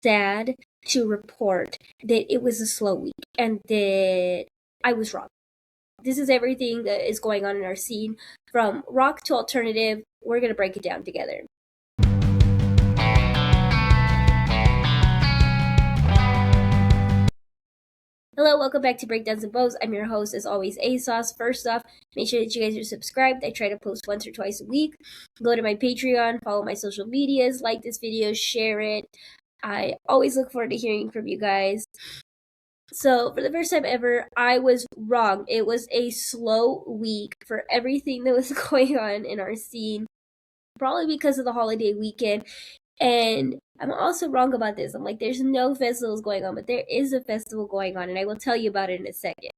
sad to report that it was a slow week and that I was wrong. This is everything that is going on in our scene, from rock to alternative. We're going to break it down together. Hello, welcome back to Breakdowns and Bows. I'm your host, as always, ASOS. First off, make sure that you guys are subscribed. I try to post once or twice a week. Go to my Patreon, follow my social medias, like this video, share it. I always look forward to hearing from you guys. So, for the first time ever, I was wrong. It was a slow week for everything that was going on in our scene, probably because of the holiday weekend. And I'm also wrong about this. I'm like, there's no festivals going on, but there is a festival going on, and I will tell you about it in a second.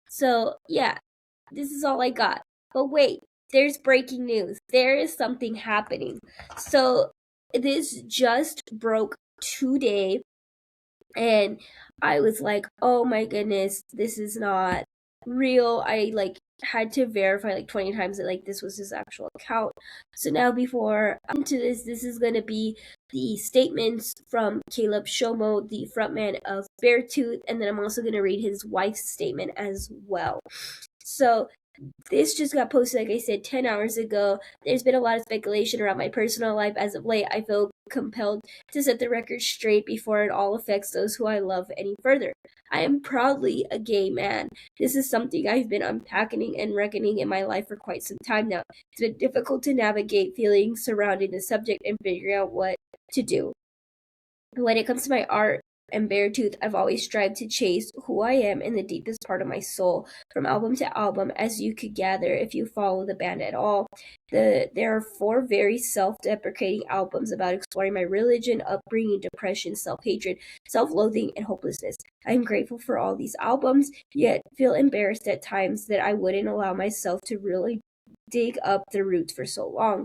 So, yeah, this is all I got. But wait, there's breaking news. There is something happening. So, this just broke today, and I was like, oh my goodness, this is not real. I had to verify 20 times that this was his actual account. So now, before I'm into this is gonna be the statements from Caleb Shomo, the frontman of Beartooth, and then I'm also gonna read his wife's statement as well. So this just got posted, like I said, 10 hours ago. There's been a lot of speculation around my personal life as of late. I feel compelled to set the record straight before it all affects those who I love any further. I am proudly a gay man. This is something I've been unpacking and reckoning in my life for quite some time now. It's been difficult to navigate feelings surrounding the subject and figuring out what to do. When it comes to my art and Beartooth, I've always strived to chase who I am in the deepest part of my soul, from album to album, as you could gather if you follow the band at all. There are 4 very self-deprecating albums about exploring my religion, upbringing, depression, self-hatred, self-loathing, and hopelessness. I'm grateful for all these albums, yet feel embarrassed at times that I wouldn't allow myself to really dig up the roots for so long.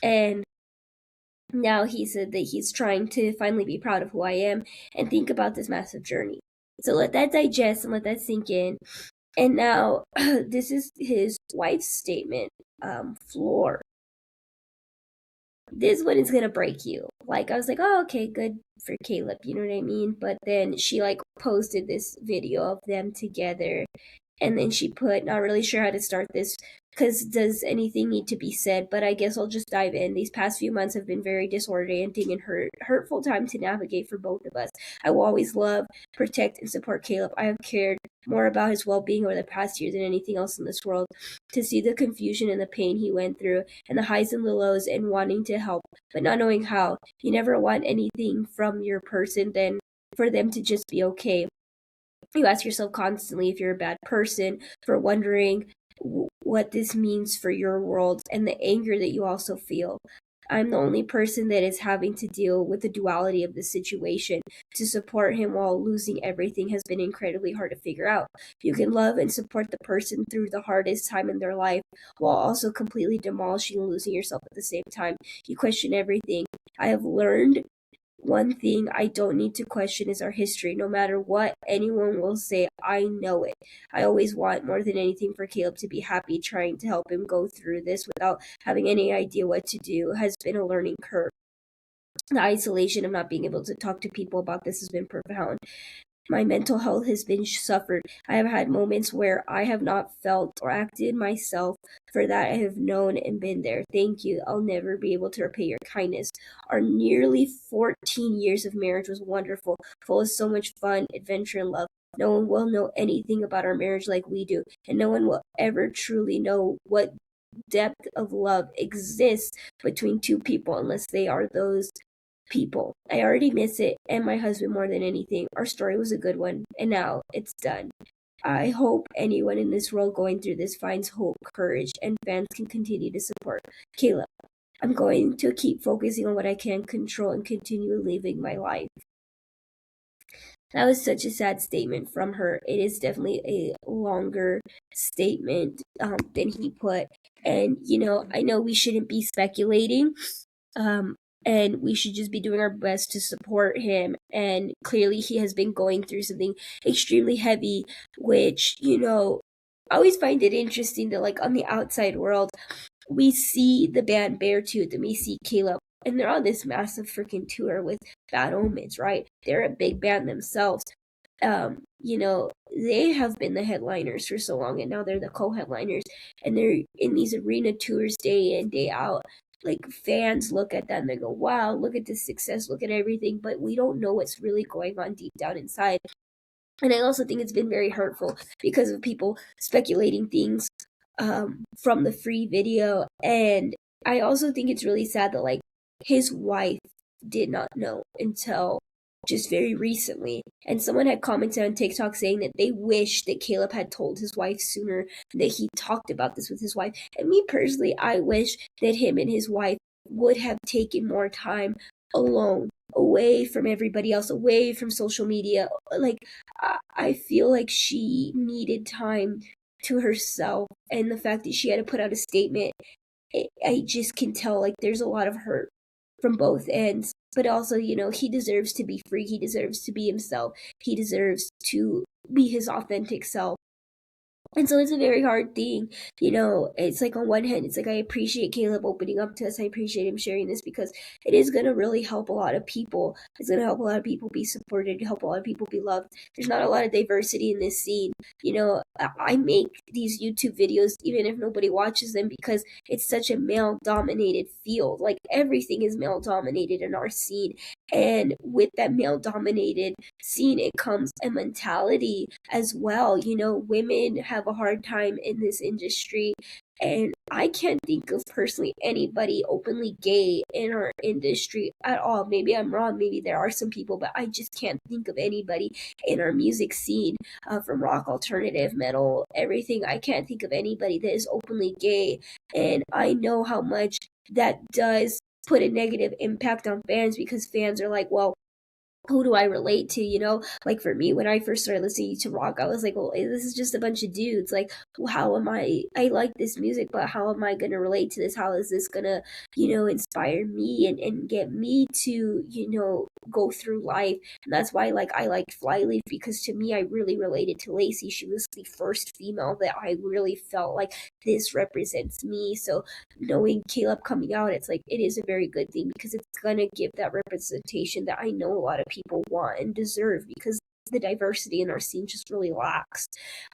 And now he said that he's trying to finally be proud of who I am and think about this massive journey. So let that digest and let that sink in. And now, this is his wife's statement. Floor. This one is gonna break you. I was like, oh, okay, good for Caleb, you know what I mean? But then she posted this video of them together, and then she put, not really sure how to start this, because does anything need to be said? But I guess I'll just dive in. These past few months have been very disorienting and hurtful time to navigate for both of us. I will always love, protect, and support Caleb. I have cared more about his well-being over the past year than anything else in this world. To see the confusion and the pain he went through, and the highs and the lows, and wanting to help, but not knowing how. You never want anything from your person than for them to just be okay. You ask yourself constantly if you're a bad person for wondering what this means for your world, and the anger that you also feel. I'm the only person that is having to deal with the duality of the situation. To support him while losing everything has been incredibly hard to figure out. You can love and support the person through the hardest time in their life while also completely demolishing and losing yourself at the same time. You question everything. I have learned one thing I don't need to question is our history. No matter what anyone will say, I know it. I always want more than anything for Caleb to be happy. Trying to help him go through this without having any idea what to do has been a learning curve. The isolation of not being able to talk to people about this has been profound. My mental health has been suffered. I have had moments where I have not felt or acted myself. For that, I have known and been there. Thank you. I'll never be able to repay your kindness. Our nearly 14 years of marriage was wonderful, full of so much fun, adventure, and love. No one will know anything about our marriage like we do, and no one will ever truly know what depth of love exists between two people unless they are those people. I already miss it and my husband more than anything. Our story was a good one, and now it's done. I hope anyone in this world going through this finds hope, courage, and fans can continue to support Caleb. I'm going to keep focusing on what I can control and continue living my life. That was such a sad statement from her. It is definitely a longer statement than he put. And, I know we shouldn't be speculating. And we should just be doing our best to support him. And clearly he has been going through something extremely heavy, which, I always find it interesting that on the outside world, we see the band Beartooth and we see Caleb and they're on this massive freaking tour with Bad Omens, right? They're a big band themselves. They have been the headliners for so long, and now they're the co-headliners, and they're in these arena tours day in, day out. Like, fans look at that and they go, wow, look at this success, look at everything, but we don't know what's really going on deep down inside. And I also think it's been very hurtful because of people speculating things from the free video. And I also think it's really sad that, like, his wife did not know until just very recently. And someone had commented on TikTok saying that they wish that Caleb had told his wife sooner, that he talked about this with his wife. And me personally, I wish that him and his wife would have taken more time alone, away from everybody else, away from social media. Like, I feel like she needed time to herself, and the fact that she had to put out a statement, I just can tell, like, there's a lot of hurt from both ends. But also, he deserves to be free. He deserves to be himself. He deserves to be his authentic self. And so it's a very hard thing. It's like, on one hand, it's like, I appreciate Caleb opening up to us. I appreciate him sharing this, because it is going to really help a lot of people. It's going to help a lot of people be supported, help a lot of people be loved. There's not a lot of diversity in this scene. I make these YouTube videos even if nobody watches them, because it's such a male-dominated field. Like, everything is male-dominated in our scene. And with that male-dominated scene, it comes a mentality as well. Women have a hard time in this industry, and I can't think of personally anybody openly gay in our industry at all. Maybe I'm wrong, maybe there are some people, but I just can't think of anybody in our music scene, from rock, alternative, metal, everything. I can't think of anybody that is openly gay, and I know how much that does put a negative impact on fans, because fans are like, well, who do I relate to? Like, for me, when I first started listening to rock, I was like, well, this is just a bunch of dudes. Like, well, how am I like this music, but how am I going to relate to this? How is this going to, inspire me and get me to, go through life? And that's why, like, I liked Flyleaf, because to me, I really related to Lacey. She was the first female that I really felt like, this represents me. So knowing Caleb coming out, it's like, it is a very good thing, because it's going to give that representation that I know a lot of people want and deserve, because the diversity in our scene just really lacks.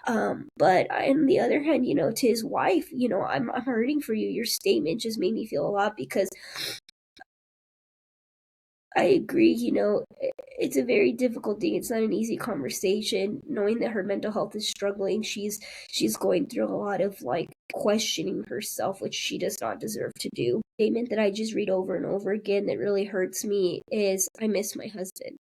But on the other hand, to his wife, I'm hurting for you. Your statement just made me feel a lot, because I agree, it's a very difficult thing. It's not an easy conversation, knowing that her mental health is struggling. She's going through a lot of, like, questioning herself, which she does not deserve to do. Statement that I just read over and over again that really hurts me is, I miss my husband.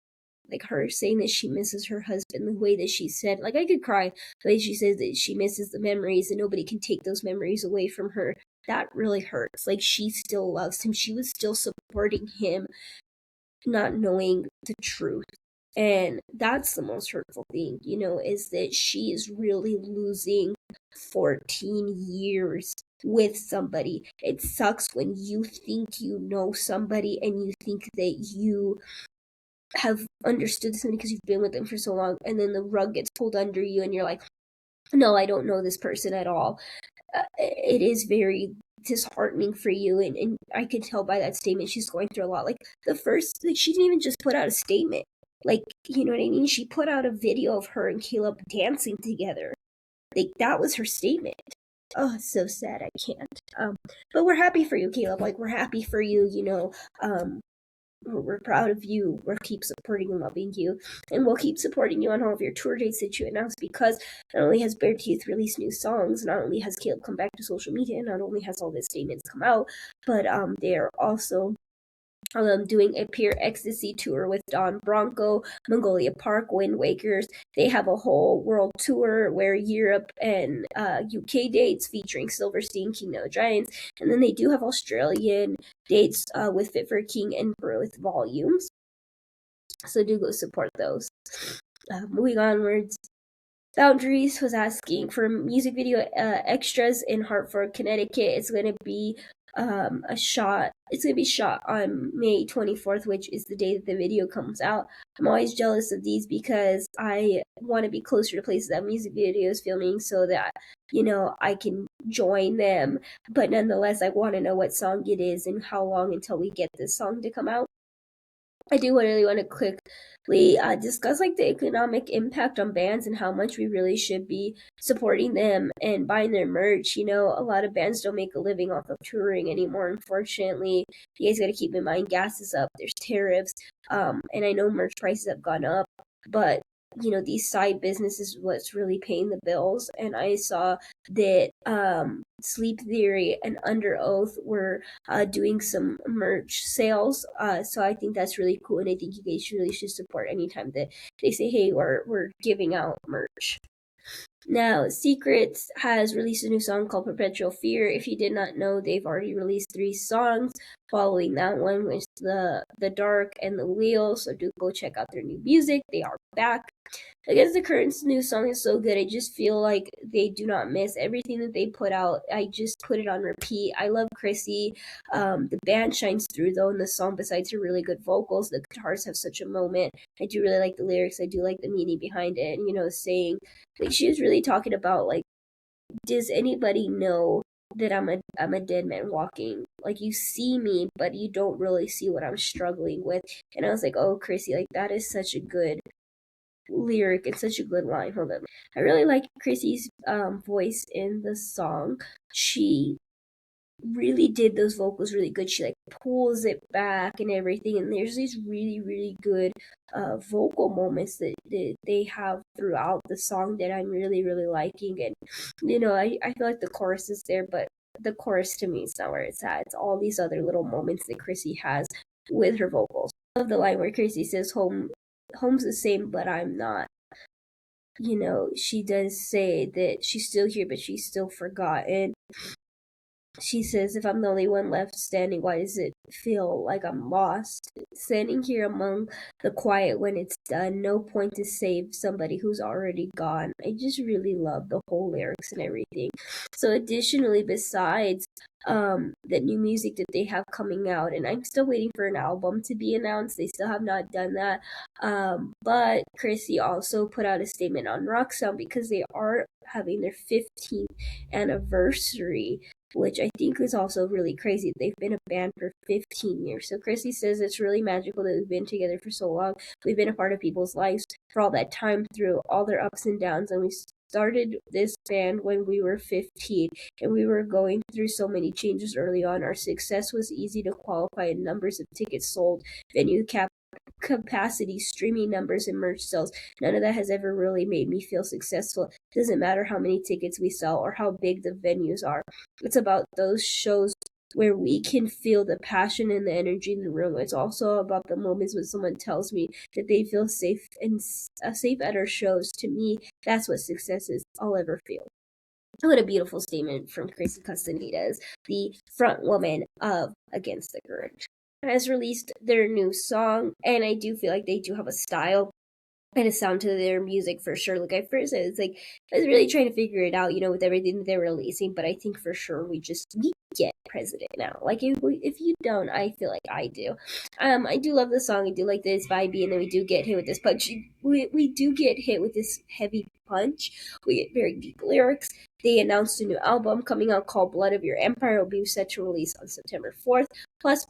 Like, her saying that she misses her husband, the way that she said, like, I could cry, the way she says that she misses the memories and nobody can take those memories away from her. That really hurts. Like, she still loves him. She was still supporting him, not knowing the truth. And that's the most hurtful thing, is that she is really losing 14 years with somebody. It sucks when you think you know somebody and you think that you have understood somebody because you've been with them for so long, and then the rug gets pulled under you and you're like, no, I don't know this person at all. It is very disheartening for you, and I could tell by that statement she's going through a lot. Like, she didn't even just put out a statement. Like, you know what I mean? She put out a video of her and Caleb dancing together. Like, that was her statement. Oh, it's so sad. I can't. But we're happy for you, Caleb. Like, we're happy for you. We're proud of you. We'll keep supporting and loving you, and we'll keep supporting you on all of your tour dates that you announce, because not only has Beartooth released new songs, not only has Caleb come back to social media, not only has all his statements come out, but they're also doing a Pure Ecstasy tour with Don Bronco, Mongolia Park, Wind Wakers. They have a whole world tour where Europe and UK dates featuring Silverstein, King of the Giants, and then they do have Australian dates with Fit for a King and Growth Volumes. So do go support those. Moving onwards. Boundaries was asking for music video extras in Hartford, Connecticut. It's going to be a shot. It's gonna be shot on May 24th, which is the day that the video comes out. I'm always jealous of these because I want to be closer to places that music videos filming so that I can join them. But nonetheless, I want to know what song it is and how long until we get this song to come out. I do really want to quickly discuss like the economic impact on bands and how much we really should be supporting them and buying their merch. A lot of bands don't make a living off of touring anymore, unfortunately. You guys got to keep in mind gas is up, there's tariffs, and I know merch prices have gone up, but these side businesses what's really paying the bills. And I saw that Sleep Theory and Under Oath were doing some merch sales. So I think that's really cool, and I think you guys really should support anytime that they say, "Hey, we're giving out merch." Now, Secrets has released a new song called Perpetual Fear. If you did not know, they've already released 3 songs following that one, which the Dark and the Wheel. So do go check out their new music. They are back. I guess the current new song is so good. I just feel like they do not miss everything that they put out. I just put it on repeat. I love Chrissy. The band shines through though in the song. Besides her really good vocals, the guitars have such a moment. I do really like the lyrics. I do like the meaning behind it. And saying like she was really talking about like, does anybody know that I'm a dead man walking? Like you see me, but you don't really see what I'm struggling with. And I was like, oh, Chrissy, like that is such a good lyric and such a good line. Hold on. I really like Chrissy's voice in the song. She really did those vocals really good. She like pulls it back and everything, and there's these really really good vocal moments that they have throughout the song that I'm really really liking. And I feel like the chorus is there, but the chorus to me is not where it's at. It's all these other little moments that Chrissy has with her vocals. I love the line where Chrissy says home's the same but I'm not. She does say that she's still here but she's still forgotten. She says, if I'm the only one left standing, why does it feel like I'm lost? Standing here among the quiet when it's done, no point to save somebody who's already gone. I just really love the whole lyrics and everything. So additionally, besides the new music that they have coming out, and I'm still waiting for an album to be announced. They still have not done that. But Chrissy also put out a statement on Rock Sound because they are having their 15th anniversary, which I think is also really crazy. They've been a band for 15 years. So Chrissy says it's really magical that we've been together for so long. We've been a part of people's lives for all that time through all their ups and downs. And we started this band when we were 15 and we were going through so many changes early on. Our success was easy to qualify in numbers of tickets sold, venue capacity, streaming numbers, and merch sales. None of that has ever really made me feel successful. It doesn't matter how many tickets we sell or how big the venues are. It's about those shows where we can feel the passion and the energy in the room. It's also about the moments when someone tells me that they feel safe and safe at our shows. To me, that's what success is. I'll ever feel. What a beautiful statement from Gracie Castanedas, the front woman of Against the Grunge. Has released their new song, and I do feel like they do have a style and a sound to their music for sure. Like I first said, it's like I was really trying to figure it out, with everything that they're releasing. But I think for sure we get President now. Like if you don't, I feel like I do. I do love the song. I do like this vibey, and then we do get hit with this punch. We do get hit with this heavy punch. We get very deep lyrics. They announced a new album coming out called Blood of Your Empire. It will be set to release on September 4th. Plus,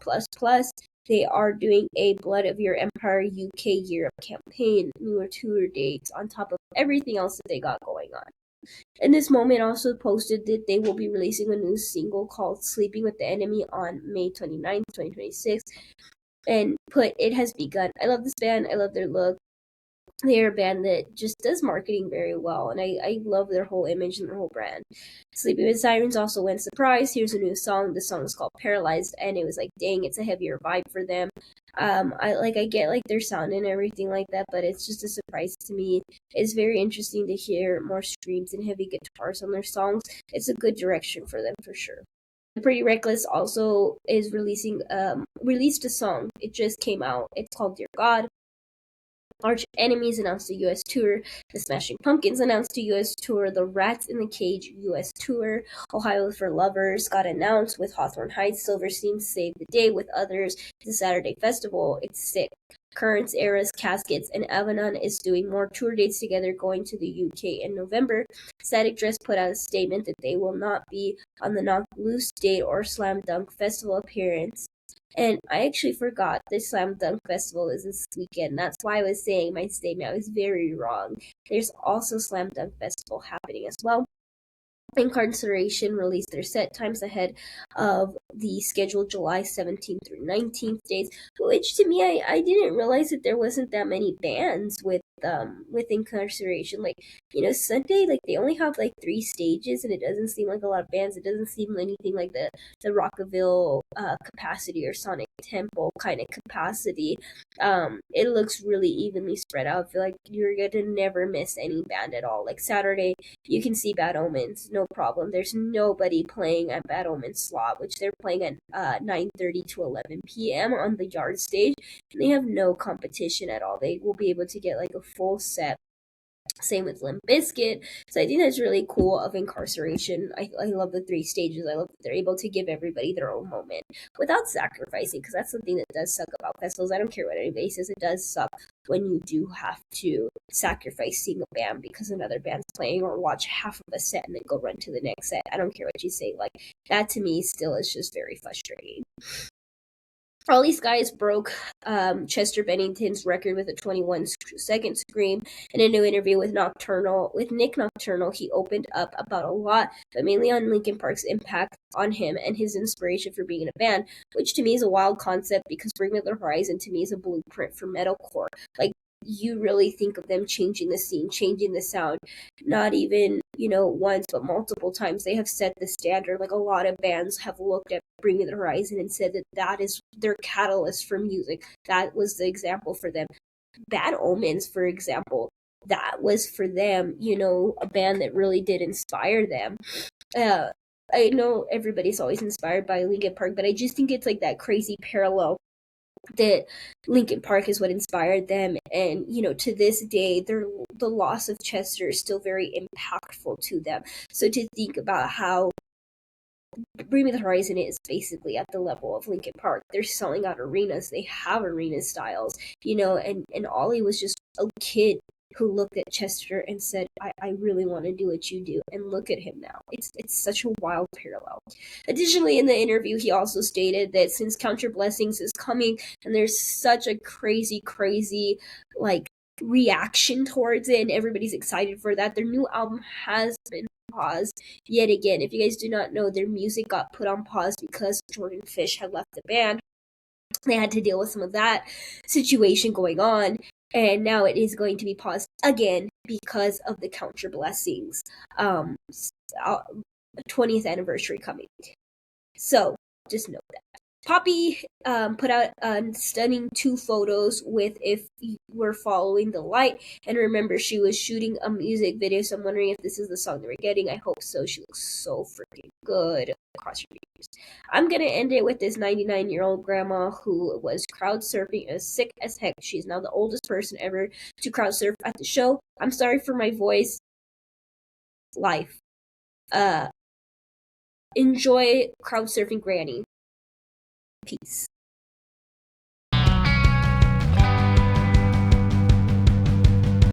they are doing a Blood of Your Empire UK Europe campaign, newer tour dates, on top of everything else that they got going on. And this moment also posted that they will be releasing a new single called Sleeping With the Enemy on May 29th, 2026, and put, it has begun. I love this band. I love their look. They're a band that just does marketing very well, and I love their whole image and their whole brand. Sleeping with Sirens also went surprise. Here's a new song. The song is called Paralyzed, and it was like, dang, it's a heavier vibe for them. I get like their sound and everything like that, but it's just a surprise to me. It's very interesting to hear more screams and heavy guitars on their songs. It's a good direction for them for sure. Pretty Reckless also is released a song. It just came out. It's called Dear God. Arch Enemies announced a US tour. The Smashing Pumpkins announced a US tour. The Rats in the Cage US tour. Ohio for Lovers got announced with Hawthorne Heights. Silverstein Save the Day with others. It's a Saturday festival. It's sick. Currents, Eras, Caskets, and Avanon is doing more tour dates together, going to the UK in November. Static Dress put out a statement that they will not be on the Knock Loose date or Slam Dunk Festival appearance. And I actually forgot the Slam Dunk Festival is this weekend. That's why I was saying my statement. I was very wrong. There's also Slam Dunk Festival happening as well. Incarceration released their set times ahead of the scheduled July 17th through 19th dates, which to me, I didn't realize that there wasn't that many bands with Incarceration. Like, Sunday, like they only have like 3 stages, and it doesn't seem like a lot of bands. It doesn't seem anything like the Rockaville capacity or Sonic Temple kind of capacity. It looks really evenly spread out. I feel like you're gonna never miss any band at all. Like Saturday, you can see Bad Omens, no problem. There's nobody playing at Bad Omens slot, which they're playing at 9:30 to 11 p.m. on the Yard stage. And they have no competition at all. They will be able to get like a full set. Same with Limp Bizkit. So I think that's really cool of Incarceration. I love the 3 stages. I love that they're able to give everybody their own moment without sacrificing, because that's something that does suck about festivals. I don't care what anybody says, it does suck when you do have to sacrifice seeing a band because another band's playing, or watch half of a set and then go run to the next set. I don't care what you say. Like, that to me still is just very frustrating. All these guys broke Chester Bennington's record with a 21-second scream. In a new interview with Nick Nocturnal, he opened up about a lot, but mainly on Linkin Park's impact on him and his inspiration for being in a band, which to me is a wild concept, because Bring Me the Horizon to me is a blueprint for metalcore. Like, you really think of them changing the scene, changing the sound, not even, once, but multiple times. They have set the standard. Like, a lot of bands have looked at Bring Me the Horizon and said that is their catalyst for music. That was the example for them. Bad Omens, for example, that was for them, a band that really did inspire them. I know everybody's always inspired by Linkin Park, but I just think it's like that crazy parallel that Linkin Park is what inspired them, and to this day, the loss of Chester is still very impactful to them. So to think about how Bring Me the Horizon is basically at the level of Linkin Park. They're selling out arenas. They have arena styles, and Ollie was just a kid who looked at Chester and said, I really want to do what you do. And look at him now. It's such a wild parallel. Additionally, in the interview, he also stated that since Count Your Blessings is coming, and there's such a crazy, like, reaction towards it, and everybody's excited for that, their new album has been paused yet again. If you guys do not know, their music got put on pause because Jordan Fish had left the band. They had to deal with some of that situation going on, and now it is going to be paused again because of the Count Your Blessings 20th anniversary coming. So just know that. Poppy put out stunning 2 photos with If You Were Following the Light. And remember, she was shooting a music video, so I'm wondering if this is the song that we're getting. I hope so. She looks so freaking good. Cross your fingers. I'm going to end it with this 99-year-old grandma who was crowd surfing as sick as heck. She's now the oldest person ever to crowd surf at the show. I'm sorry for my voice. Life. Enjoy crowd surfing Granny. Peace.